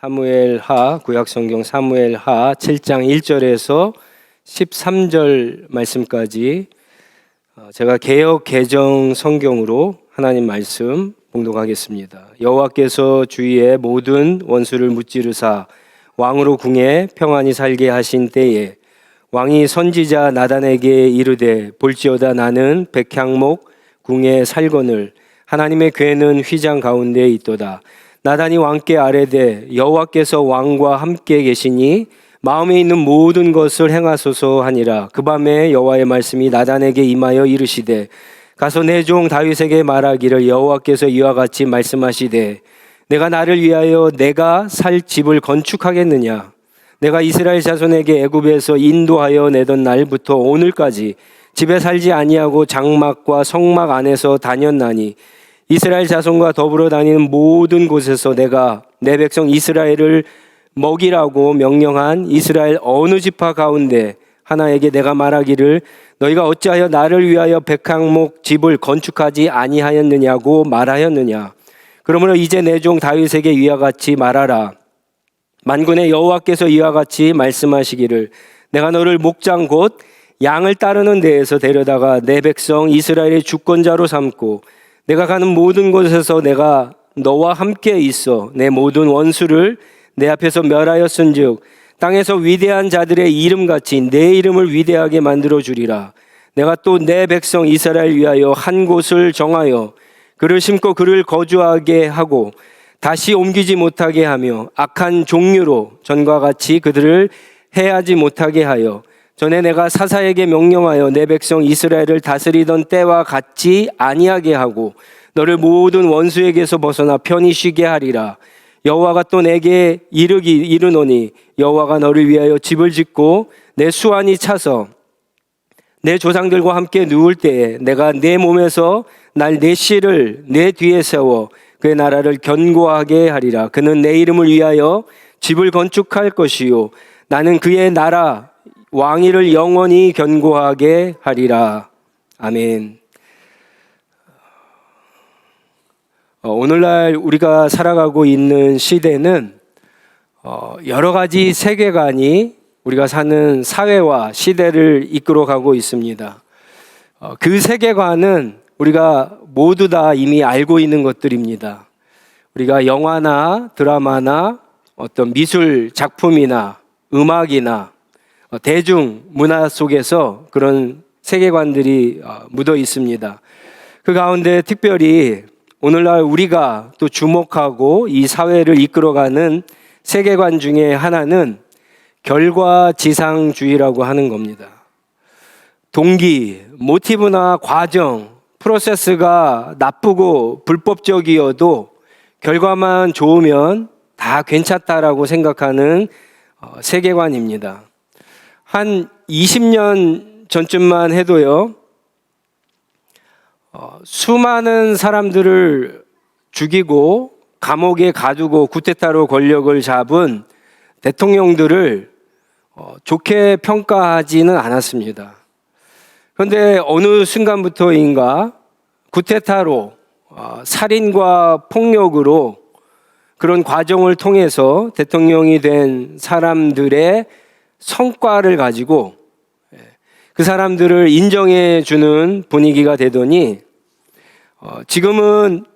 사무엘하 구약성경 사무엘하 7장 1절에서 13절 말씀까지 제가 개역 개정 성경으로 하나님 말씀 봉독하겠습니다. 여호와께서 주위의 모든 원수를 무찌르사 왕으로 궁에 평안히 살게 하신 때에 왕이 선지자 나단에게 이르되 볼지어다 나는 백향목 궁에 살거늘 하나님의 궤는 휘장 가운데 있도다. 나단이 왕께 아뢰되 여호와께서 왕과 함께 계시니 마음에 있는 모든 것을 행하소서 하니라. 그 밤에 여호와의 말씀이 나단에게 임하여 이르시되 가서 내 종 다윗에게 말하기를 여호와께서 이와 같이 말씀하시되 내가 나를 위하여 내가 살 집을 건축하겠느냐. 내가 이스라엘 자손에게 애굽에서 인도하여 내던 날부터 오늘까지 집에 살지 아니하고 장막과 성막 안에서 다녔나니 이스라엘 자손과 더불어 다니는 모든 곳에서 내가 내 백성 이스라엘을 먹이라고 명령한 이스라엘 어느 지파 가운데 하나에게 내가 말하기를 너희가 어찌하여 나를 위하여 백향목 집을 건축하지 아니하였느냐고 말하였느냐. 그러므로 이제 내 종 다윗에게 이와 같이 말하라. 만군의 여호와께서 이와 같이 말씀하시기를 내가 너를 목장 곧 양을 따르는 데에서 데려다가 내 백성 이스라엘의 주권자로 삼고 내가 가는 모든 곳에서 내가 너와 함께 있어 내 모든 원수를 내 앞에서 멸하였은즉 땅에서 위대한 자들의 이름같이 내 이름을 위대하게 만들어 주리라. 내가 또 내 백성 이스라엘 위하여 한 곳을 정하여 그를 심고 그를 거주하게 하고 다시 옮기지 못하게 하며 악한 종류로 전과 같이 그들을 해하지 못하게 하여 전에 내가 사사에게 명령하여 내 백성 이스라엘을 다스리던 때와 같이 아니하게 하고 너를 모든 원수에게서 벗어나 편히 쉬게 하리라. 여호와가 또 내게 이르노니 여호와가 너를 위하여 집을 짓고 내 수완이 차서 내 조상들과 함께 누울 때에 내가 내 몸에서 날 내 씨를 내 뒤에 세워 그의 나라를 견고하게 하리라. 그는 내 이름을 위하여 집을 건축할 것이요 나는 그의 나라 왕위를 영원히 견고하게 하리라. 아멘. 오늘날 우리가 살아가고 있는 시대는 여러 가지 세계관이 우리가 사는 사회와 시대를 이끌어가고 있습니다. 그 세계관은 우리가 모두 다 이미 알고 있는 것들입니다. 우리가 영화나 드라마나 어떤 미술 작품이나 음악이나 대중문화 속에서 그런 세계관들이 묻어 있습니다. 그 가운데 특별히 오늘날 우리가 또 주목하고 이 사회를 이끌어가는 세계관 중에 하나는 결과지상주의라고 하는 겁니다. 동기, 모티브나 과정, 프로세스가 나쁘고 불법적이어도 결과만 좋으면 다 괜찮다라고 생각하는 세계관입니다. 한 20년 전쯤만 해도요, 수많은 사람들을 죽이고 감옥에 가두고 쿠데타로 권력을 잡은 대통령들을 좋게 평가하지는 않았습니다. 그런데 어느 순간부터인가 쿠데타로 살인과 폭력으로 그런 과정을 통해서 대통령이 된 사람들의 성과를 가지고 그 사람들을 인정해 주는 분위기가 되더니 지금은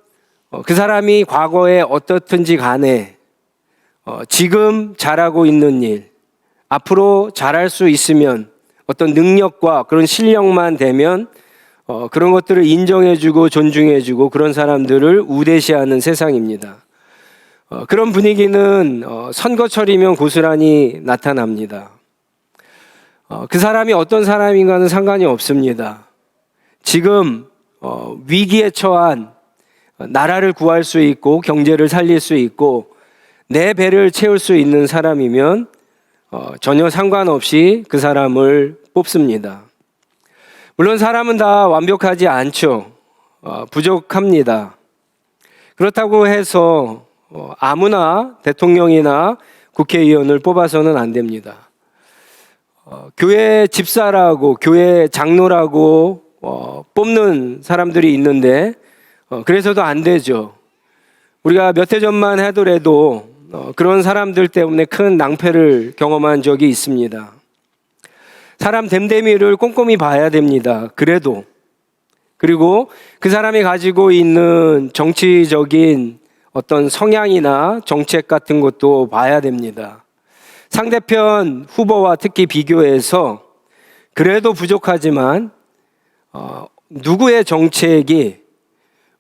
그 사람이 과거에 어떻든지 간에 지금 잘하고 있는 일, 앞으로 잘할 수 있으면 어떤 능력과 그런 실력만 되면 그런 것들을 인정해 주고 존중해 주고 그런 사람들을 우대시하는 세상입니다. 그런 분위기는 선거철이면 고스란히 나타납니다. 그 사람이 어떤 사람인가는 상관이 없습니다. 지금 위기에 처한 나라를 구할 수 있고 경제를 살릴 수 있고 내 배를 채울 수 있는 사람이면 전혀 상관없이 그 사람을 뽑습니다. 물론 사람은 다 완벽하지 않죠. 부족합니다. 그렇다고 해서 아무나 대통령이나 국회의원을 뽑아서는 안 됩니다. 교회 집사라고 교회 장로라고 뽑는 사람들이 있는데 그래서도 안 되죠. 우리가 몇 해 전만 하더라도 그런 사람들 때문에 큰 낭패를 경험한 적이 있습니다. 사람 됨됨이를 꼼꼼히 봐야 됩니다. 그리고 그 사람이 가지고 있는 정치적인 어떤 성향이나 정책 같은 것도 봐야 됩니다. 상대편 후보와 특히 비교해서 그래도 부족하지만 누구의 정책이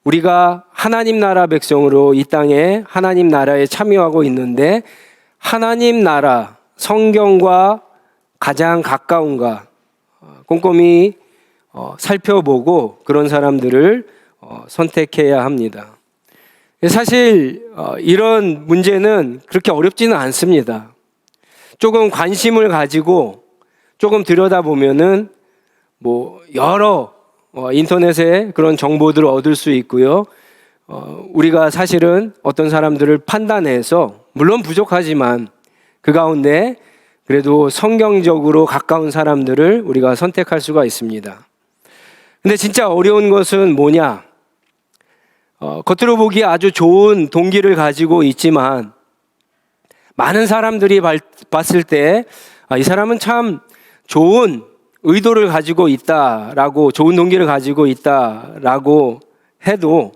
우리가 하나님 나라 백성으로 이 땅에 하나님 나라에 참여하고 있는데 하나님 나라 성경과 가장 가까운가 꼼꼼히 살펴보고 그런 사람들을 선택해야 합니다. 사실 이런 문제는 그렇게 어렵지는 않습니다. 조금 관심을 가지고 조금 들여다보면은 여러 인터넷에 그런 정보들을 얻을 수 있고요. 우리가 사실은 어떤 사람들을 판단해서 물론 부족하지만 그 가운데 그래도 성경적으로 가까운 사람들을 우리가 선택할 수가 있습니다. 근데 진짜 어려운 것은 뭐냐? 겉으로 보기에 아주 좋은 동기를 가지고 있지만 많은 사람들이 봤을 때 이 사람은 참 좋은 의도를 가지고 있다라고, 좋은 동기를 가지고 있다라고 해도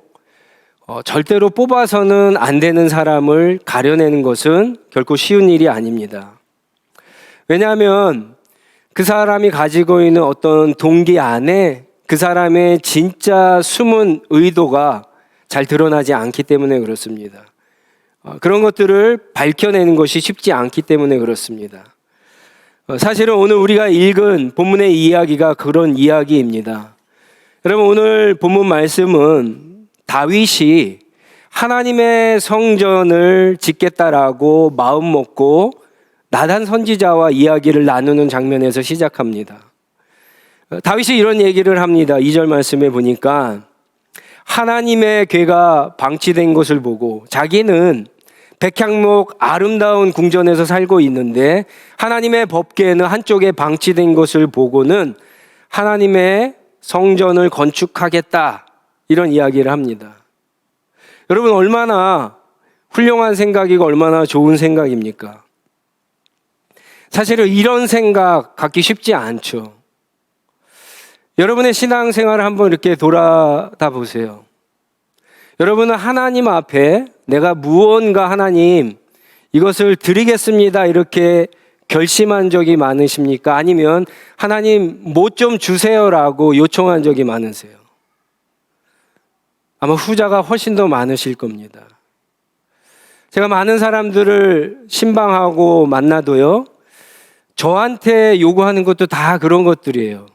절대로 뽑아서는 안 되는 사람을 가려내는 것은 결코 쉬운 일이 아닙니다. 왜냐하면 그 사람이 가지고 있는 어떤 동기 안에 그 사람의 진짜 숨은 의도가 잘 드러나지 않기 때문에 그렇습니다. 그런 것들을 밝혀내는 것이 쉽지 않기 때문에 그렇습니다. 사실은 오늘 우리가 읽은 본문의 이야기가 그런 이야기입니다. 여러분, 오늘 본문 말씀은 다윗이 하나님의 성전을 짓겠다라고 마음 먹고 나단 선지자와 이야기를 나누는 장면에서 시작합니다. 다윗이 이런 얘기를 합니다. 2절 말씀에 보니까 하나님의 궤가 방치된 것을 보고 자기는 백향목 아름다운 궁전에서 살고 있는데 하나님의 법궤는 한쪽에 방치된 것을 보고는 하나님의 성전을 건축하겠다, 이런 이야기를 합니다. 여러분, 얼마나 훌륭한 생각이고 얼마나 좋은 생각입니까? 사실은 이런 생각 갖기 쉽지 않죠. 여러분의 신앙생활을 한번 이렇게 돌아다 보세요. 여러분은 하나님 앞에 내가 무언가 하나님 이것을 드리겠습니다 이렇게 결심한 적이 많으십니까? 아니면 하나님 뭐 좀 주세요라고 요청한 적이 많으세요? 아마 후자가 훨씬 더 많으실 겁니다. 제가 많은 사람들을 신방하고 만나도요, 저한테 요구하는 것도 다 그런 것들이에요.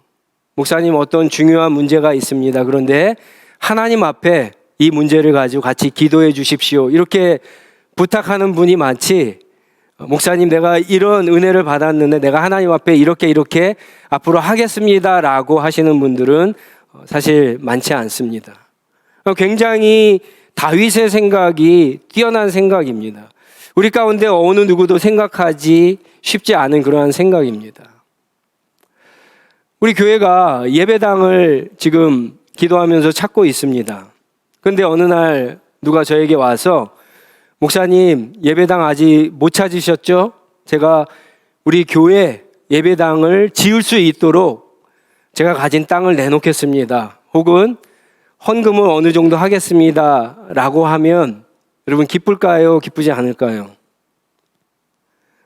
목사님, 어떤 중요한 문제가 있습니다. 그런데 하나님 앞에 이 문제를 가지고 같이 기도해 주십시오, 이렇게 부탁하는 분이 많지, 목사님 내가 이런 은혜를 받았는데 내가 하나님 앞에 이렇게 앞으로 하겠습니다 라고 하시는 분들은 사실 많지 않습니다. 굉장히 다윗의 생각이 뛰어난 생각입니다. 우리 가운데 어느 누구도 생각하지 쉽지 않은 그러한 생각입니다. 우리 교회가 예배당을 지금 기도하면서 찾고 있습니다. 그런데 어느 날 누가 저에게 와서 목사님, 예배당 아직 못 찾으셨죠? 제가 우리 교회 예배당을 지을 수 있도록 제가 가진 땅을 내놓겠습니다. 혹은 헌금을 어느 정도 하겠습니다 라고 하면 여러분, 기쁠까요? 기쁘지 않을까요?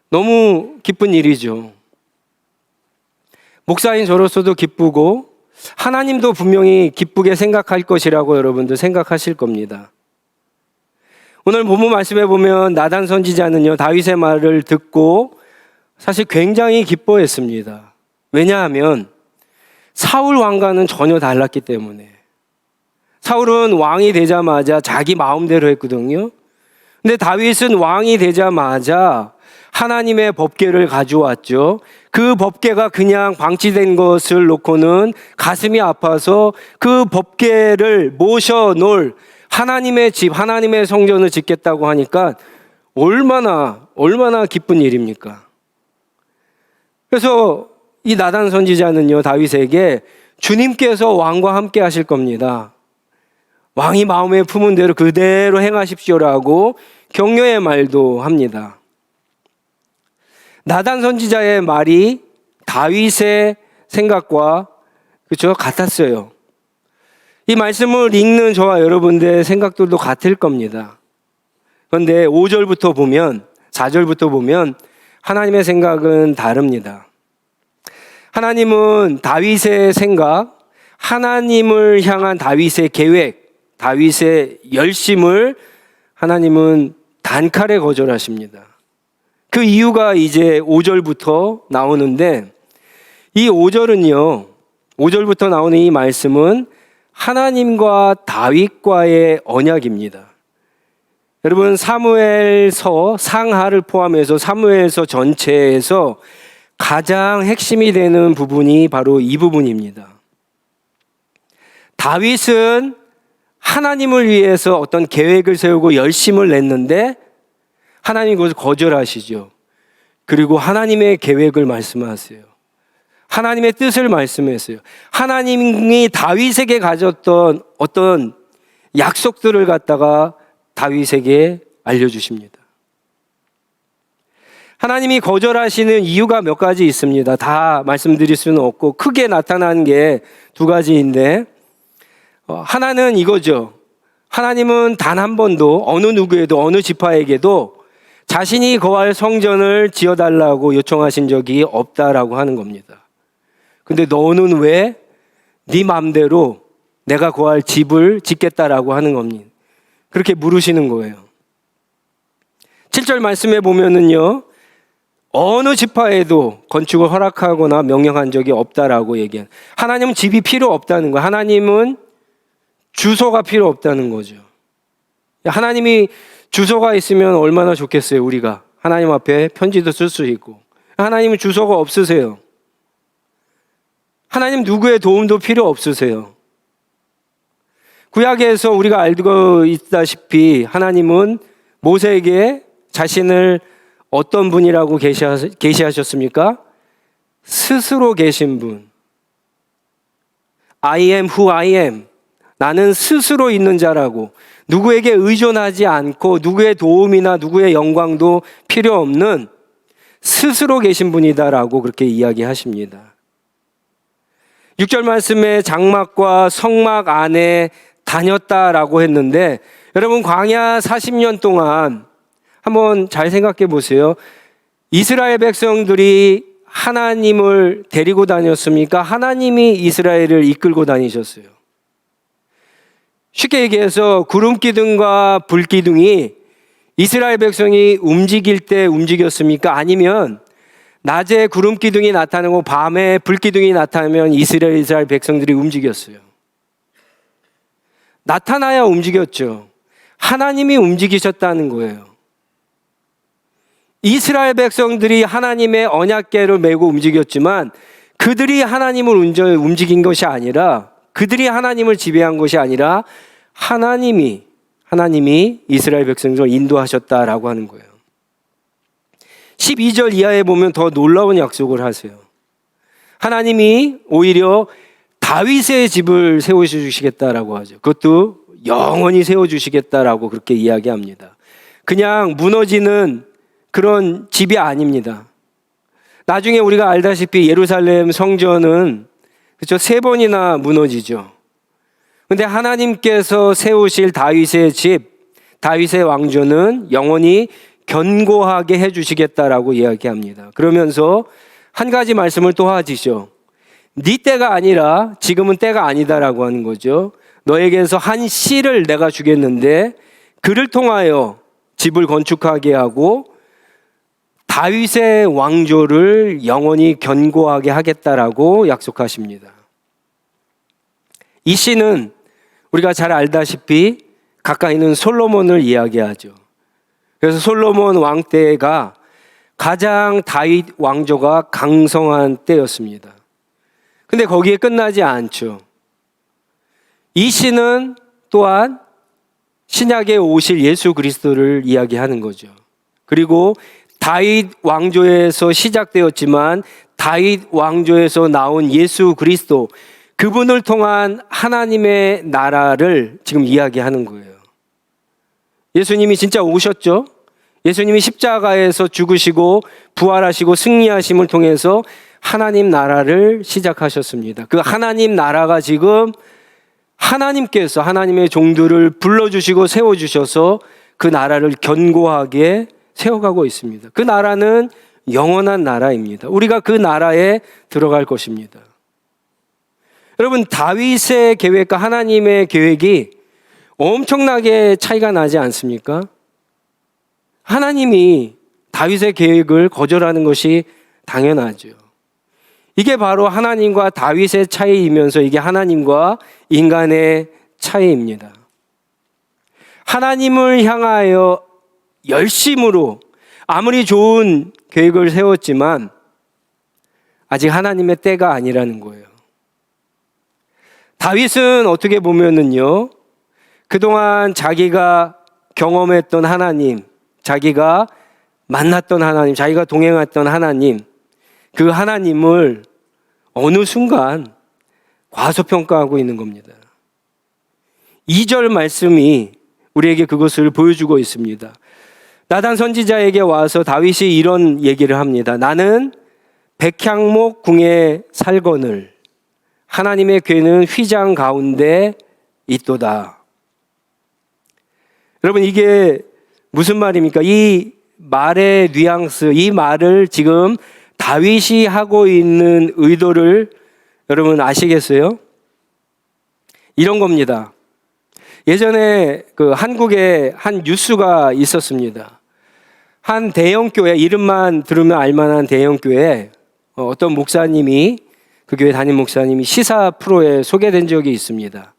너무 기쁜 일이죠. 목사인 저로서도 기쁘고 하나님도 분명히 기쁘게 생각할 것이라고 여러분들 생각하실 겁니다. 오늘 본문 말씀에 보면 나단 선지자는요, 다윗의 말을 듣고 사실 굉장히 기뻐했습니다. 왜냐하면 사울 왕과는 전혀 달랐기 때문에. 사울은 왕이 되자마자 자기 마음대로 했거든요. 근데 다윗은 왕이 되자마자 하나님의 법궤를 가져왔죠. 그 법궤가 그냥 방치된 것을 놓고는 가슴이 아파서 그 법궤를 모셔놓을 하나님의 집, 하나님의 성전을 짓겠다고 하니까 얼마나 기쁜 일입니까? 그래서 이 나단 선지자는요, 다윗에게 주님께서 왕과 함께 하실 겁니다. 왕이 마음에 품은 대로 그대로 행하십시오라고 격려의 말도 합니다. 나단 선지자의 말이 다윗의 생각과 그렇죠? 같았어요. 이 말씀을 읽는 저와 여러분들의 생각들도 같을 겁니다. 그런데 5절부터 보면 4절부터 보면 하나님의 생각은 다릅니다. 하나님은 다윗의 생각, 하나님을 향한 다윗의 계획, 다윗의 열심을 하나님은 단칼에 거절하십니다. 그 이유가 이제 5절부터 나오는데 이 5절은요, 5절부터 나오는 이 말씀은 하나님과 다윗과의 언약입니다. 여러분, 사무엘서 상하를 포함해서 사무엘서 전체에서 가장 핵심이 되는 부분이 바로 이 부분입니다. 다윗은 하나님을 위해서 어떤 계획을 세우고 열심을 냈는데 하나님이 그것을 거절하시죠. 그리고 하나님의 계획을 말씀하세요. 하나님의 뜻을 말씀했어요. 하나님이 다윗에게 가졌던 어떤 약속들을 갖다가 다윗에게 알려주십니다. 하나님이 거절하시는 이유가 몇 가지 있습니다. 다 말씀드릴 수는 없고 크게 나타나는 게 두 가지인데 하나는 이거죠. 하나님은 단 한 번도 어느 누구에도 어느 지파에게도 자신이 거할 성전을 지어달라고 요청하신 적이 없다라고 하는 겁니다. 근데 너는 왜 네 마음대로 내가 거할 집을 짓겠다라고 하는 겁니다. 그렇게 물으시는 거예요. 7절 말씀에 보면은요, 어느 지파에도 건축을 허락하거나 명령한 적이 없다라고 얘기해요. 하나님은 집이 필요 없다는 거예요. 하나님은 주소가 필요 없다는 거죠. 하나님이 주소가 있으면 얼마나 좋겠어요, 우리가. 하나님 앞에 편지도 쓸 수 있고. 하나님은 주소가 없으세요. 하나님 누구의 도움도 필요 없으세요. 구약에서 우리가 알고 있다시피 하나님은 모세에게 자신을 어떤 분이라고 계시하셨습니까? 스스로 계신 분. I am who I am. 나는 스스로 있는 자라고, 누구에게 의존하지 않고 누구의 도움이나 누구의 영광도 필요 없는 스스로 계신 분이다라고 그렇게 이야기하십니다. 6절 말씀에 장막과 성막 안에 다녔다라고 했는데, 여러분 광야 40년 동안 한번 잘 생각해 보세요. 이스라엘 백성들이 하나님을 데리고 다녔습니까? 하나님이 이스라엘을 이끌고 다니셨어요. 쉽게 얘기해서 구름 기둥과 불 기둥이 이스라엘 백성이 움직일 때 움직였습니까? 아니면 낮에 구름 기둥이 나타나고 밤에 불 기둥이 나타나면 이스라엘 백성들이 움직였어요. 나타나야 움직였죠. 하나님이 움직이셨다는 거예요. 이스라엘 백성들이 하나님의 언약궤를 메고 움직였지만 그들이 하나님을 움직인 것이 아니라, 그들이 하나님을 지배한 것이 아니라 하나님이 이스라엘 백성들을 인도하셨다라고 하는 거예요. 12절 이하에 보면 더 놀라운 약속을 하세요. 하나님이 오히려 다윗의 집을 세워주시겠다라고 하죠. 그것도 영원히 세워주시겠다라고 그렇게 이야기합니다. 그냥 무너지는 그런 집이 아닙니다. 나중에 우리가 알다시피 예루살렘 성전은 그렇죠, 3번이나 무너지죠. 근데 하나님께서 세우실 다윗의 집, 다윗의 왕조는 영원히 견고하게 해주시겠다라고 이야기합니다. 그러면서 한 가지 말씀을 또 하시죠. 네 때가 아니라 지금은 때가 아니다라고 하는 거죠. 너에게서 한 씨를 내가 주겠는데 그를 통하여 집을 건축하게 하고 다윗의 왕조를 영원히 견고하게 하겠다라고 약속하십니다. 이 씨는 우리가 잘 알다시피 가까이 있는 솔로몬을 이야기하죠. 그래서 솔로몬 왕 때가 가장 다윗 왕조가 강성한 때였습니다. 근데 거기에 끝나지 않죠. 이 씨는 또한 신약에 오실 예수 그리스도를 이야기하는 거죠. 그리고 다윗 왕조에서 시작되었지만 다윗 왕조에서 나온 예수 그리스도, 그분을 통한 하나님의 나라를 지금 이야기하는 거예요. 예수님이 진짜 오셨죠? 예수님이 십자가에서 죽으시고 부활하시고 승리하심을 통해서 하나님 나라를 시작하셨습니다. 그 하나님 나라가 지금 하나님께서 하나님의 종들을 불러주시고 세워주셔서 그 나라를 견고하게 세워가고 있습니다. 그 나라는 영원한 나라입니다. 우리가 그 나라에 들어갈 것입니다. 여러분, 다윗의 계획과 하나님의 계획이 엄청나게 차이가 나지 않습니까? 하나님이 다윗의 계획을 거절하는 것이 당연하죠. 이게 바로 하나님과 다윗의 차이이면서 이게 하나님과 인간의 차이입니다. 하나님을 향하여 열심으로 아무리 좋은 계획을 세웠지만 아직 하나님의 때가 아니라는 거예요. 다윗은 어떻게 보면은요, 그동안 자기가 경험했던 하나님, 자기가 만났던 하나님, 자기가 동행했던 하나님, 그 하나님을 어느 순간 과소평가하고 있는 겁니다. 2절 말씀이 우리에게 그것을 보여주고 있습니다. 나단 선지자에게 와서 다윗이 이런 얘기를 합니다. 나는 백향목 궁에 살거늘 하나님의 궤는 휘장 가운데 있도다. 여러분, 이게 무슨 말입니까? 이 말의 뉘앙스, 이 말을 지금 다윗이 하고 있는 의도를 여러분 아시겠어요? 이런 겁니다. 예전에 그 한국에 한 뉴스가 있었습니다. 한 대형교회, 이름만 들으면 알만한 대형교회, 어떤 목사님이, 그 교회 담임 목사님이 시사 프로에 소개된 적이 있습니다.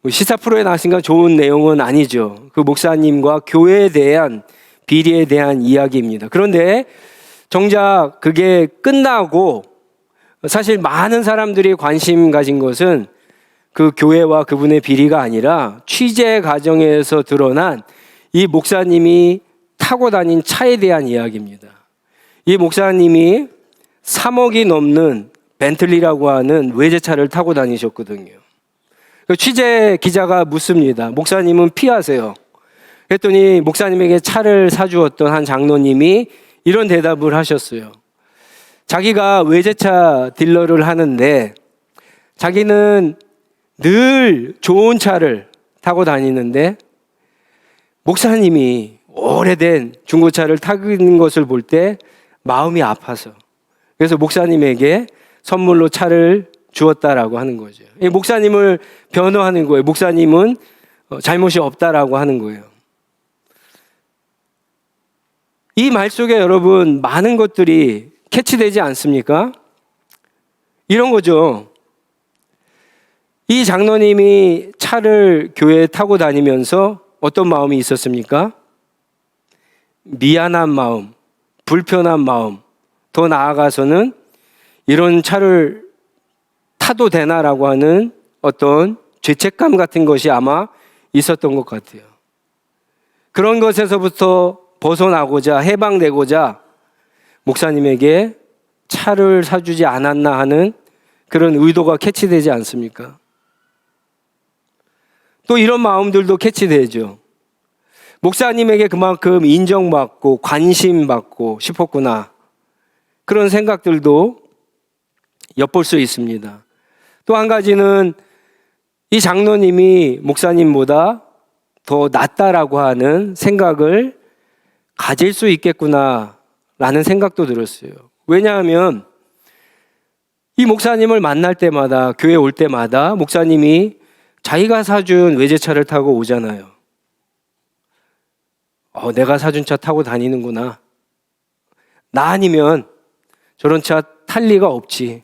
시사 프로에 나왔으니까 좋은 내용은 아니죠. 그 목사님과 교회에 대한 비리에 대한 이야기입니다. 그런데 정작 그게 끝나고 사실 많은 사람들이 관심 가진 것은 그 교회와 그분의 비리가 아니라 취재 과정에서 드러난 이 목사님이 타고 다닌 차에 대한 이야기입니다. 이 목사님이 3억이 넘는 벤틀리라고 하는 외제차를 타고 다니셨거든요. 취재 기자가 묻습니다. 목사님은 피하세요. 그랬더니 목사님에게 차를 사주었던 한 장로님이 이런 대답을 하셨어요. 자기가 외제차 딜러를 하는데 자기는 늘 좋은 차를 타고 다니는데 목사님이 오래된 중고차를 타고 있는 것을 볼 때 마음이 아파서 그래서 목사님에게 선물로 차를 주었다라고 하는 거죠. 목사님을 변호하는 거예요. 목사님은 잘못이 없다라고 하는 거예요. 이 말 속에 여러분 많은 것들이 캐치되지 않습니까? 이런 거죠. 이 장로님이 차를 교회에 타고 다니면서 어떤 마음이 있었습니까? 미안한 마음, 불편한 마음, 더 나아가서는 이런 차를 타도 되나라고 하는 어떤 죄책감 같은 것이 아마 있었던 것 같아요. 그런 것에서부터 벗어나고자, 해방되고자 목사님에게 차를 사주지 않았나 하는 그런 의도가 캐치되지 않습니까? 또 이런 마음들도 캐치되죠. 목사님에게 그만큼 인정받고 관심받고 싶었구나. 그런 생각들도 엿볼 수 있습니다. 또 한 가지는 이 장로님이 목사님보다 더 낫다라고 하는 생각을 가질 수 있겠구나라는 생각도 들었어요. 왜냐하면 이 목사님을 만날 때마다, 교회 올 때마다 목사님이 자기가 사준 외제차를 타고 오잖아요. 내가 사준 차 타고 다니는구나. 나 아니면 저런 차 탈 리가 없지.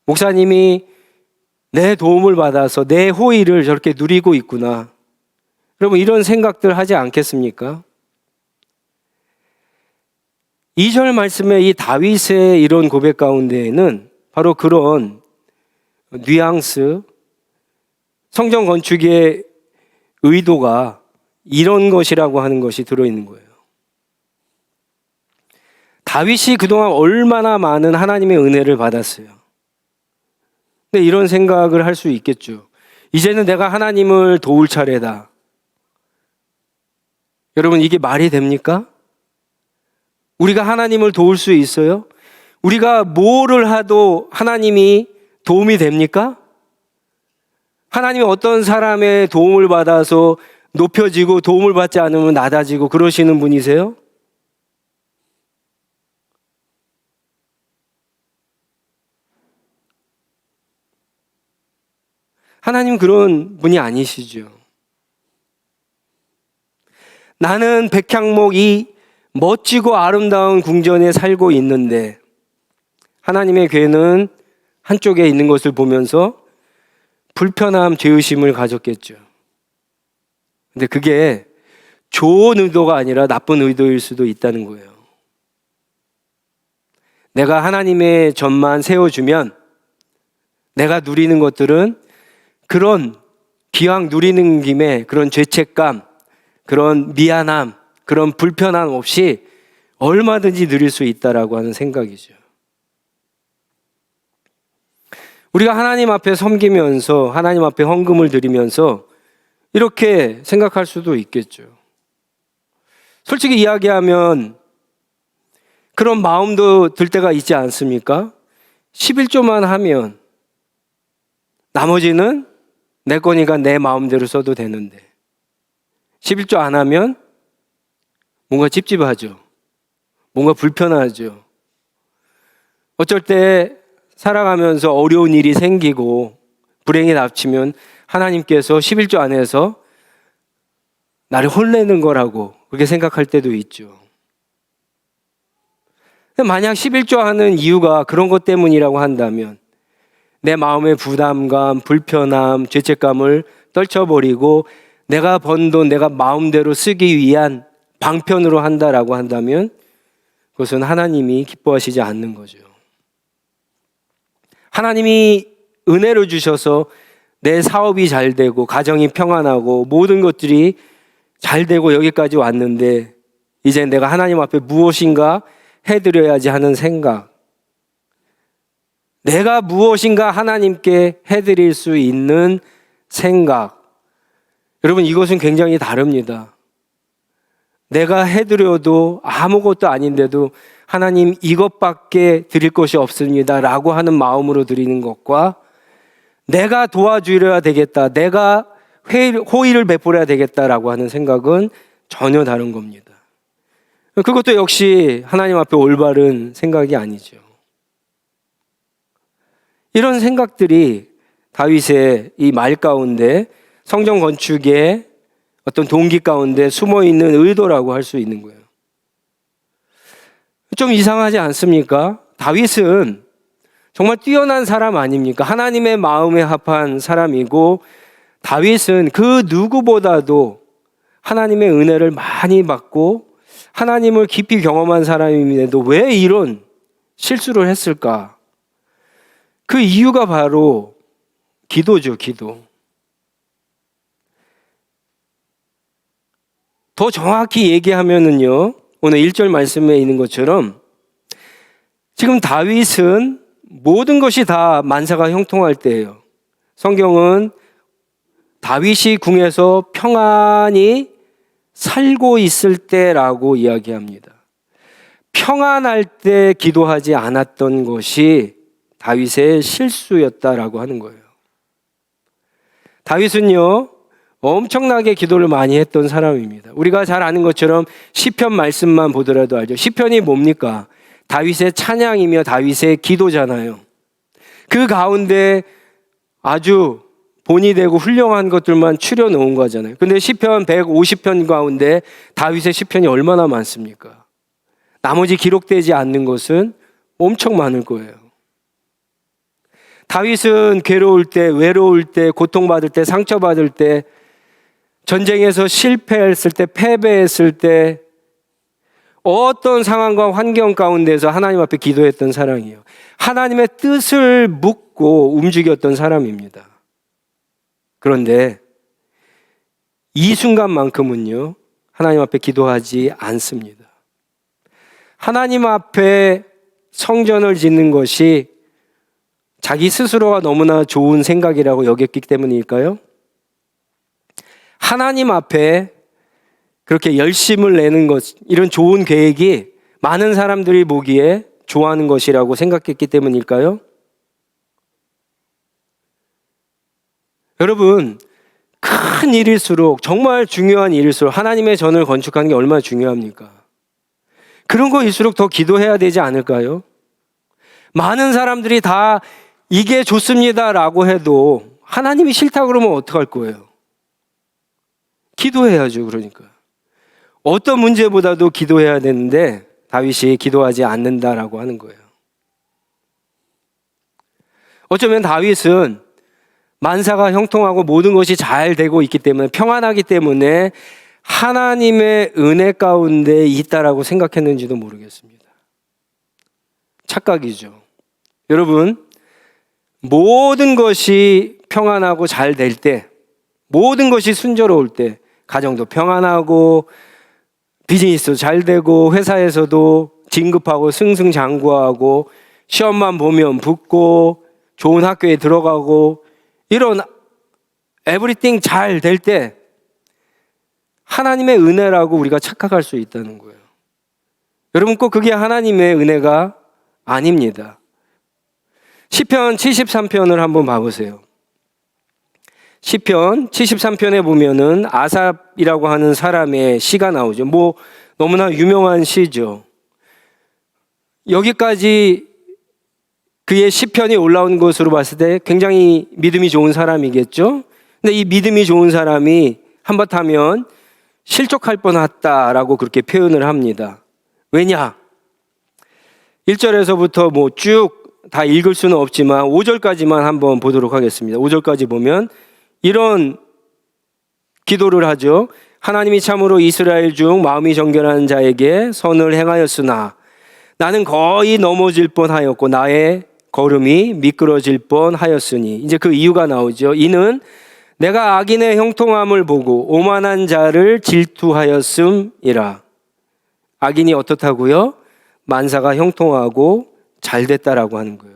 목사님이 내 도움을 받아서 내 호의를 저렇게 누리고 있구나. 여러분, 이런 생각들 하지 않겠습니까? 2절 말씀에 이 다윗의 이런 고백 가운데에는 바로 그런 뉘앙스, 성전 건축의 의도가 이런 것이라고 하는 것이 들어있는 거예요. 다윗이 그동안 얼마나 많은 하나님의 은혜를 받았어요. 근데 이런 생각을 할 수 있겠죠. 이제는 내가 하나님을 도울 차례다. 여러분, 이게 말이 됩니까? 우리가 하나님을 도울 수 있어요? 우리가 뭐를 하도 하나님이 도움이 됩니까? 하나님이 어떤 사람의 도움을 받아서 높여지고 도움을 받지 않으면 낮아지고 그러시는 분이세요? 하나님 그런 분이 아니시죠. 나는 백향목 이 멋지고 아름다운 궁전에 살고 있는데 하나님의 괴는 한쪽에 있는 것을 보면서 불편함, 죄의심을 가졌겠죠. 근데 그게 좋은 의도가 아니라 나쁜 의도일 수도 있다는 거예요. 내가 하나님의 전만 세워주면 내가 누리는 것들은 그런 기왕 누리는 김에 그런 죄책감, 그런 미안함, 그런 불편함 없이 얼마든지 누릴 수 있다라고 하는 생각이죠. 우리가 하나님 앞에 섬기면서 하나님 앞에 헌금을 드리면서 이렇게 생각할 수도 있겠죠. 솔직히 이야기하면 그런 마음도 들 때가 있지 않습니까? 11조만 하면 나머지는 내 거니까 내 마음대로 써도 되는데 11조 안 하면 뭔가 찝찝하죠. 뭔가 불편하죠. 어쩔 때 살아가면서 어려운 일이 생기고 불행이 닥치면 하나님께서 11조 안에서 나를 혼내는 거라고 그렇게 생각할 때도 있죠. 만약 11조 하는 이유가 그런 것 때문이라고 한다면 내 마음의 부담감, 불편함, 죄책감을 떨쳐버리고 내가 번 돈 내가 마음대로 쓰기 위한 방편으로 한다라고 한다면 그것은 하나님이 기뻐하시지 않는 거죠. 하나님이 은혜를 주셔서 내 사업이 잘 되고 가정이 평안하고 모든 것들이 잘 되고 여기까지 왔는데 이제 내가 하나님 앞에 무엇인가 해드려야지 하는 생각, 내가 무엇인가 하나님께 해드릴 수 있는 생각, 여러분 이것은 굉장히 다릅니다. 내가 해드려도 아무것도 아닌데도 하나님 이것밖에 드릴 것이 없습니다 라고 하는 마음으로 드리는 것과 내가 도와주려야 되겠다, 내가 호의를 베풀어야 되겠다라고 하는 생각은 전혀 다른 겁니다. 그것도 역시 하나님 앞에 올바른 생각이 아니죠. 이런 생각들이 다윗의 이 말 가운데 성전 건축의 어떤 동기 가운데 숨어있는 의도라고 할 수 있는 거예요. 좀 이상하지 않습니까? 다윗은 정말 뛰어난 사람 아닙니까? 하나님의 마음에 합한 사람이고 다윗은 그 누구보다도 하나님의 은혜를 많이 받고 하나님을 깊이 경험한 사람임에도 왜 이런 실수를 했을까? 그 이유가 바로 기도죠, 기도. 더 정확히 얘기하면은요, 오늘 1절 말씀에 있는 것처럼 지금 다윗은 모든 것이 다 만사가 형통할 때예요. 성경은 다윗이 궁에서 평안히 살고 있을 때라고 이야기합니다. 평안할 때 기도하지 않았던 것이 다윗의 실수였다라고 하는 거예요. 다윗은요, 엄청나게 기도를 많이 했던 사람입니다. 우리가 잘 아는 것처럼 시편 말씀만 보더라도 알죠. 시편이 뭡니까? 다윗의 찬양이며 다윗의 기도잖아요. 그 가운데 아주 본이 되고 훌륭한 것들만 추려 놓은 거잖아요. 근데 시편 150편 가운데 다윗의 시편이 얼마나 많습니까? 나머지 기록되지 않는 것은 엄청 많을 거예요. 다윗은 괴로울 때, 외로울 때, 고통받을 때, 상처받을 때, 전쟁에서 실패했을 때, 패배했을 때, 어떤 상황과 환경 가운데서 하나님 앞에 기도했던 사람이에요. 하나님의 뜻을 묻고 움직였던 사람입니다. 그런데 이 순간만큼은요, 하나님 앞에 기도하지 않습니다. 하나님 앞에 성전을 짓는 것이 자기 스스로가 너무나 좋은 생각이라고 여겼기 때문일까요? 하나님 앞에 그렇게 열심을 내는 것, 이런 좋은 계획이 많은 사람들이 보기에 좋아하는 것이라고 생각했기 때문일까요? 여러분, 큰 일일수록, 정말 중요한 일일수록 하나님의 전을 건축하는 게 얼마나 중요합니까? 그런 거일수록 더 기도해야 되지 않을까요? 많은 사람들이 다 이게 좋습니다라고 해도 하나님이 싫다 그러면 어떡할 거예요? 기도해야죠. 그러니까 어떤 문제보다도 기도해야 되는데 다윗이 기도하지 않는다라고 하는 거예요. 어쩌면 다윗은 만사가 형통하고 모든 것이 잘 되고 있기 때문에, 평안하기 때문에 하나님의 은혜 가운데 있다라고 생각했는지도 모르겠습니다. 착각이죠. 여러분, 모든 것이 평안하고 잘 될 때, 모든 것이 순조로울 때, 가정도 평안하고 비즈니스도 잘 되고 회사에서도 진급하고 승승장구하고 시험만 보면 붙고 좋은 학교에 들어가고 이런 에브리띵 잘 될 때 하나님의 은혜라고 우리가 착각할 수 있다는 거예요. 여러분, 꼭 그게 하나님의 은혜가 아닙니다. 시편 73편을 한번 봐보세요. 시편 73편에 보면은 아삽이라고 하는 사람의 시가 나오죠. 너무나 유명한 시죠. 여기까지 그의 시편이 올라온 것으로 봤을 때 굉장히 믿음이 좋은 사람이겠죠. 근데 이 믿음이 좋은 사람이 한바탕면 실족할 뻔했다라고 그렇게 표현을 합니다. 왜냐? 1절에서부터 쭉 다 읽을 수는 없지만 5절까지만 한번 보도록 하겠습니다. 5절까지 보면 이런 기도를 하죠. 하나님이 참으로 이스라엘 중 마음이 정결한 자에게 선을 행하였으나 나는 거의 넘어질 뻔하였고 나의 걸음이 미끄러질 뻔하였으니, 이제 그 이유가 나오죠. 이는 내가 악인의 형통함을 보고 오만한 자를 질투하였음이라. 악인이 어떻다고요? 만사가 형통하고 잘 됐다라고 하는 거예요.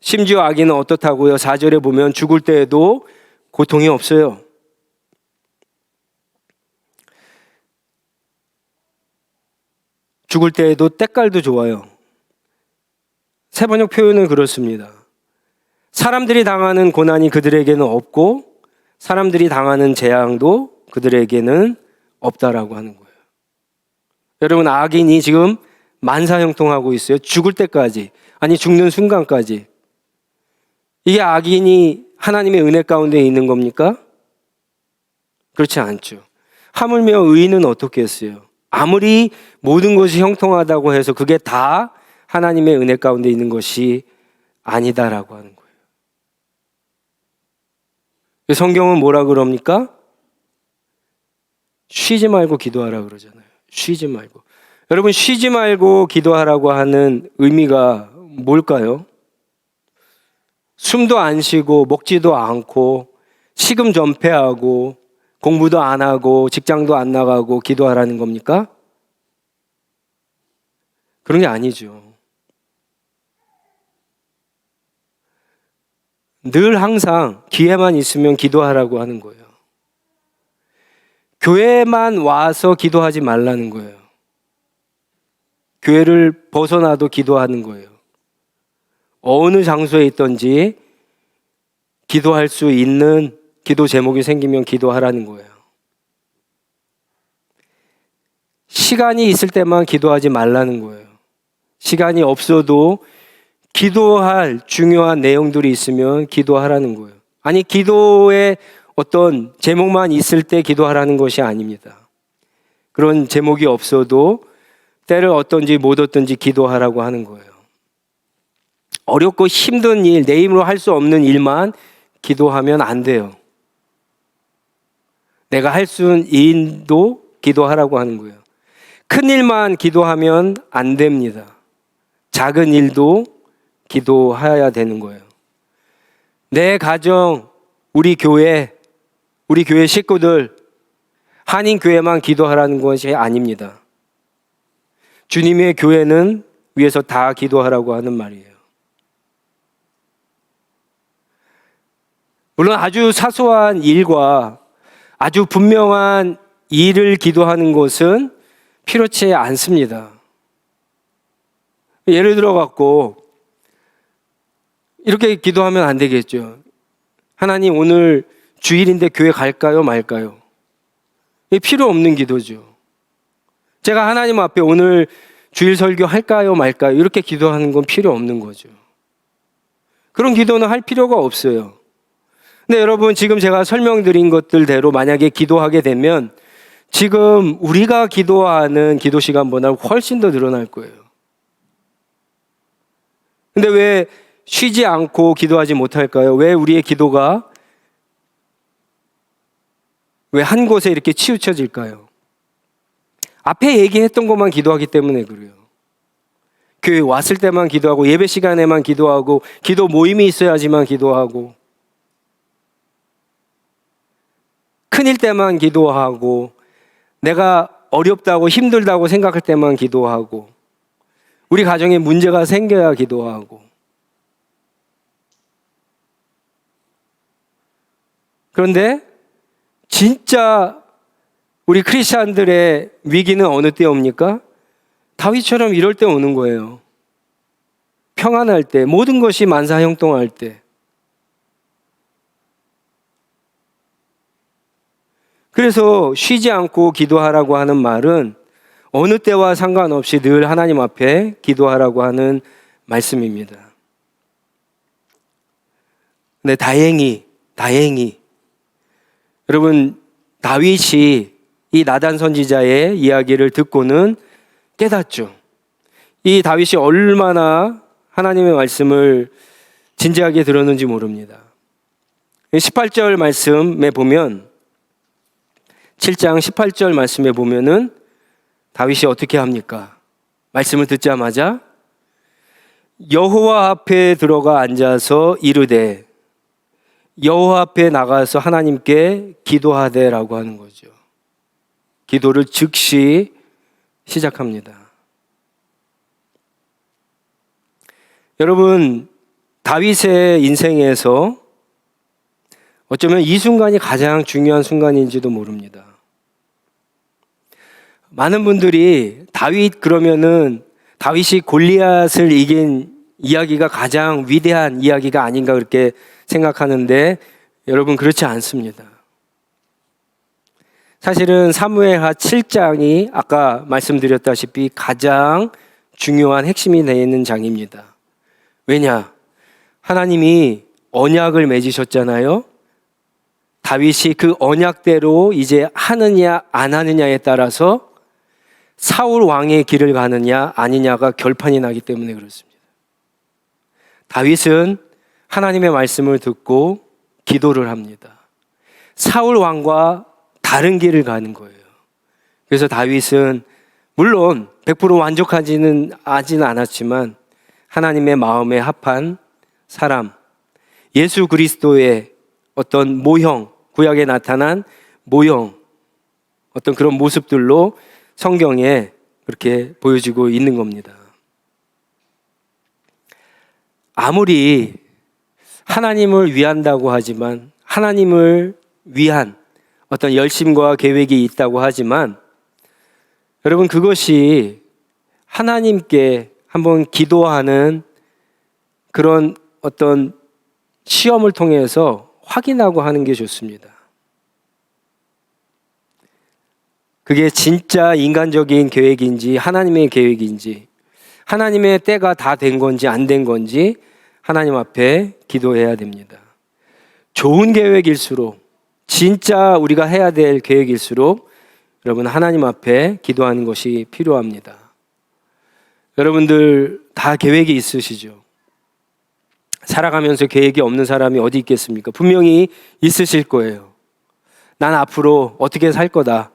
심지어 악인은 어떻다고요? 4절에 보면 죽을 때에도 고통이 없어요. 죽을 때에도 때깔도 좋아요. 세번역 표현은 그렇습니다. 사람들이 당하는 고난이 그들에게는 없고 사람들이 당하는 재앙도 그들에게는 없다라고 하는 거예요. 여러분, 악인이 지금 만사형통하고 있어요. 죽을 때까지, 아니 죽는 순간까지. 이게 악인이 하나님의 은혜 가운데 있는 겁니까? 그렇지 않죠. 하물며 의인은 어떻겠어요? 아무리 모든 것이 형통하다고 해서 그게 다 하나님의 은혜 가운데 있는 것이 아니다라고 하는 거예요. 성경은 뭐라 그럽니까? 쉬지 말고 기도하라 그러잖아요. 쉬지 말고. 여러분, 쉬지 말고 기도하라고 하는 의미가 뭘까요? 숨도 안 쉬고 먹지도 않고 식음 전폐하고 공부도 안 하고 직장도 안 나가고 기도하라는 겁니까? 그런 게 아니죠. 늘 항상 기회만 있으면 기도하라고 하는 거예요. 교회만 와서 기도하지 말라는 거예요. 교회를 벗어나도 기도하는 거예요. 어느 장소에 있든지 기도할 수 있는 기도 제목이 생기면 기도하라는 거예요. 시간이 있을 때만 기도하지 말라는 거예요. 시간이 없어도 기도할 중요한 내용들이 있으면 기도하라는 거예요. 아니, 기도에 어떤 제목만 있을 때 기도하라는 것이 아닙니다. 그런 제목이 없어도 때를 얻든지 못 얻든지 기도하라고 하는 거예요. 어렵고 힘든 일, 내 힘으로 할 수 없는 일만 기도하면 안 돼요. 내가 할 수 있는 일도 기도하라고 하는 거예요. 큰 일만 기도하면 안 됩니다. 작은 일도 기도해야 되는 거예요. 내 가정, 우리 교회 식구들, 한인교회만 기도하라는 것이 아닙니다. 주님의 교회는 위에서 다 기도하라고 하는 말이에요. 물론 아주 사소한 일과 아주 분명한 일을 기도하는 것은 필요치 않습니다. 예를 들어 갖고 이렇게 기도하면 안 되겠죠. 하나님, 오늘 주일인데 교회 갈까요, 말까요? 이게 필요 없는 기도죠. 제가 하나님 앞에 오늘 주일 설교 할까요, 말까요? 이렇게 기도하는 건 필요 없는 거죠. 그런 기도는 할 필요가 없어요. 근데 여러분, 지금 제가 설명드린 것들대로 만약에 기도하게 되면 지금 우리가 기도하는 기도 시간보다 훨씬 더 늘어날 거예요. 근데 왜 쉬지 않고 기도하지 못할까요? 왜 우리의 기도가 왜 한 곳에 이렇게 치우쳐질까요? 앞에 얘기했던 것만 기도하기 때문에 그래요. 교회 왔을 때만 기도하고, 예배 시간에만 기도하고, 기도 모임이 있어야지만 기도하고, 큰일 때만 기도하고, 내가 어렵다고 힘들다고 생각할 때만 기도하고, 우리 가정에 문제가 생겨야 기도하고. 그런데 진짜 우리 크리스찬들의 위기는 어느 때 옵니까? 다윗처럼 이럴 때 오는 거예요. 평안할 때, 모든 것이 만사형통할 때. 그래서 쉬지 않고 기도하라고 하는 말은 어느 때와 상관없이 늘 하나님 앞에 기도하라고 하는 말씀입니다. 근데 다행히 여러분, 다윗이 이 나단 선지자의 이야기를 듣고는 깨닫죠. 이 다윗이 얼마나 하나님의 말씀을 진지하게 들었는지 모릅니다. 18절 말씀에 보면, 7장 18절 말씀에 보면은 다윗이 어떻게 합니까? 말씀을 듣자마자 여호와 앞에 들어가 앉아서 이르되, 여호와 앞에 나가서 하나님께 기도하되라고 하는 거죠. 기도를 즉시 시작합니다. 여러분, 다윗의 인생에서 어쩌면 이 순간이 가장 중요한 순간인지도 모릅니다. 많은 분들이 다윗 그러면은 다윗이 골리앗을 이긴 이야기가 가장 위대한 이야기가 아닌가 그렇게 생각하는데, 여러분, 그렇지 않습니다. 사실은 사무엘하 7장이 아까 말씀드렸다시피 가장 중요한 핵심이 되어 있는 장입니다. 왜냐? 하나님이 언약을 맺으셨잖아요. 다윗이 그 언약대로 이제 하느냐 안 하느냐에 따라서 사울 왕의 길을 가느냐 아니냐가 결판이 나기 때문에 그렇습니다. 다윗은 하나님의 말씀을 듣고 기도를 합니다. 사울 왕과 다른 길을 가는 거예요. 그래서 다윗은 물론 100% 만족하지는 않았지만 하나님의 마음에 합한 사람, 예수 그리스도의 어떤 모형, 구약에 나타난 모형, 어떤 그런 모습들로 성경에 그렇게 보여지고 있는 겁니다. 아무리 하나님을 위한다고 하지만, 하나님을 위한 어떤 열심과 계획이 있다고 하지만, 여러분, 그것이 하나님께 한번 기도하는 그런 어떤 시험을 통해서 확인하고 하는 게 좋습니다. 그게 진짜 인간적인 계획인지 하나님의 계획인지, 하나님의 때가 다 된 건지 안 된 건지 하나님 앞에 기도해야 됩니다. 좋은 계획일수록, 진짜 우리가 해야 될 계획일수록 여러분, 하나님 앞에 기도하는 것이 필요합니다. 여러분들 다 계획이 있으시죠? 살아가면서 계획이 없는 사람이 어디 있겠습니까? 분명히 있으실 거예요. 난 앞으로 어떻게 살 거다.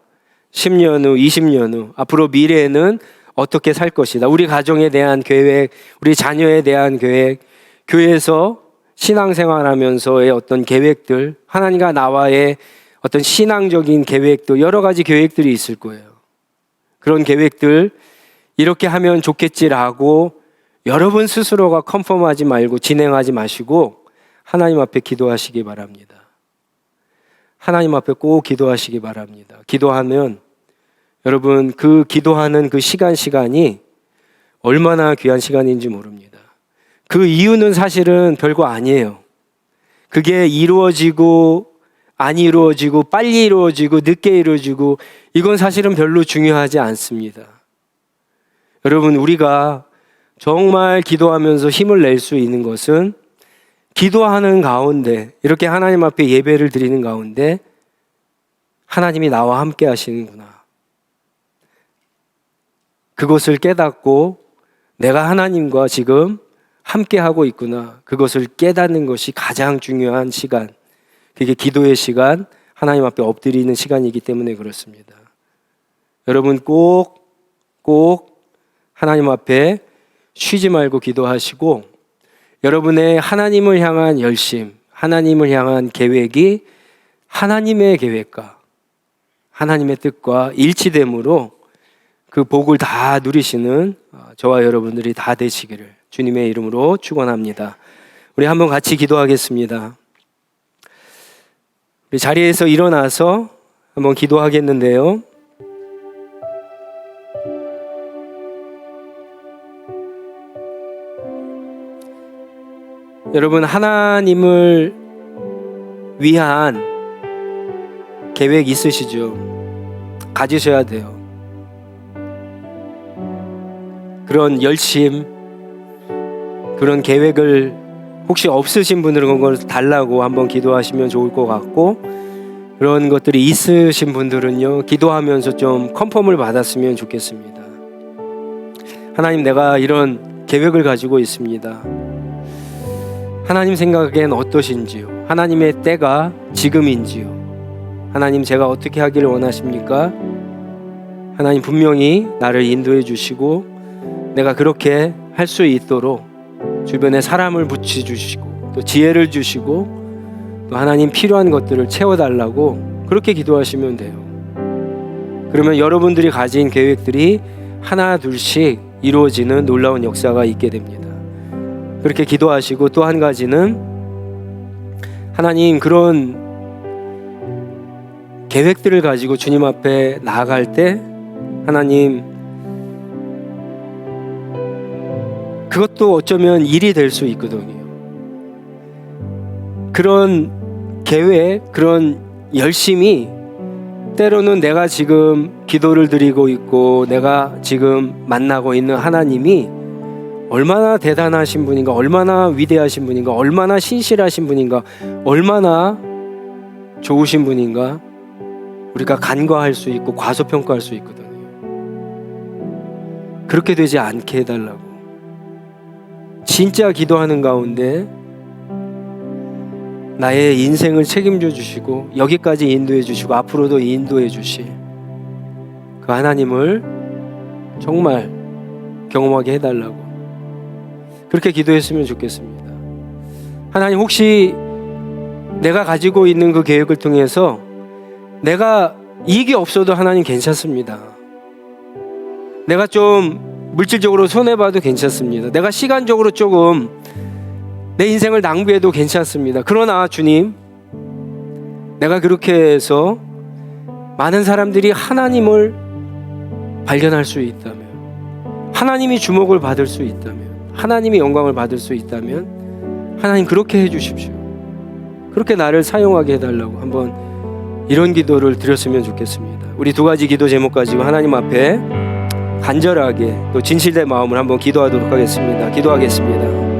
10년 후, 20년 후, 앞으로 미래에는 어떻게 살 것이다. 우리 가정에 대한 계획, 우리 자녀에 대한 계획, 교회에서 신앙생활하면서의 어떤 계획들, 하나님과 나와의 어떤 신앙적인 계획도, 여러 가지 계획들이 있을 거예요. 그런 계획들, 이렇게 하면 좋겠지라고 여러분 스스로가 컨펌하지 말고 진행하지 마시고 하나님 앞에 기도하시기 바랍니다. 하나님 앞에 꼭 기도하시기 바랍니다. 기도하면 여러분 그 기도하는 그 시간이 얼마나 귀한 시간인지 모릅니다. 그 이유는 사실은 별거 아니에요. 그게 이루어지고 안 이루어지고 빨리 이루어지고 늦게 이루어지고 이건 사실은 별로 중요하지 않습니다. 여러분 우리가 정말 기도하면서 힘을 낼 수 있는 것은 기도하는 가운데 이렇게 하나님 앞에 예배를 드리는 가운데 하나님이 나와 함께 하시는구나. 그것을 깨닫고 내가 하나님과 지금 함께 하고 있구나. 그것을 깨닫는 것이 가장 중요한 시간. 그게 기도의 시간, 하나님 앞에 엎드리는 시간이기 때문에 그렇습니다. 여러분 꼭 하나님 앞에 쉬지 말고 기도하시고 여러분의 하나님을 향한 열심, 하나님을 향한 계획이 하나님의 계획과 하나님의 뜻과 일치됨으로 그 복을 다 누리시는 저와 여러분들이 다 되시기를 주님의 이름으로 축원합니다. 우리 한번 같이 기도하겠습니다. 우리 자리에서 일어나서 한번 기도하겠는데요. 여러분 하나님을 위한 계획 있으시죠? 가지셔야 돼요. 그런 열심, 그런 계획을 혹시 없으신 분들은 그걸 달라고 한번 기도하시면 좋을 것 같고 그런 것들이 있으신 분들은요 기도하면서 좀 컨펌을 받았으면 좋겠습니다. 하나님 내가 이런 계획을 가지고 있습니다. 하나님 생각엔 어떠신지요? 하나님의 때가 지금인지요? 하나님 제가 어떻게 하기를 원하십니까? 하나님 분명히 나를 인도해 주시고 내가 그렇게 할 수 있도록 주변에 사람을 붙여주시고 또 지혜를 주시고 또 하나님 필요한 것들을 채워달라고 그렇게 기도하시면 돼요. 그러면 여러분들이 가진 계획들이 하나 둘씩 이루어지는 놀라운 역사가 있게 됩니다. 그렇게 기도하시고 또 한 가지는 하나님 그런 계획들을 가지고 주님 앞에 나아갈 때 하나님 그것도 어쩌면 일이 될 수 있거든요. 그런 계획, 그런 열심이 때로는 내가 지금 기도를 드리고 있고 내가 지금 만나고 있는 하나님이 얼마나 대단하신 분인가, 얼마나 위대하신 분인가, 얼마나 신실하신 분인가, 얼마나 좋으신 분인가 우리가 간과할 수 있고 과소평가할 수 있거든요. 그렇게 되지 않게 해달라고 진짜 기도하는 가운데 나의 인생을 책임져 주시고 여기까지 인도해 주시고 앞으로도 인도해 주실 그 하나님을 정말 경험하게 해달라고 그렇게 기도했으면 좋겠습니다. 하나님 혹시 내가 가지고 있는 그 계획을 통해서 내가 이익이 없어도 하나님 괜찮습니다. 내가 좀 물질적으로 손해봐도 괜찮습니다. 내가 시간적으로 조금 내 인생을 낭비해도 괜찮습니다. 그러나 주님 내가 그렇게 해서 많은 사람들이 하나님을 발견할 수 있다면 하나님이 주목을 받을 수 있다면 하나님이 영광을 받을 수 있다면 하나님 그렇게 해주십시오. 그렇게 나를 사용하게 해달라고 한번 이런 기도를 드렸으면 좋겠습니다. 우리 두 가지 기도 제목 가지고 하나님 앞에 간절하게 또 진실된 마음을 한번 기도하도록 하겠습니다. 기도하겠습니다.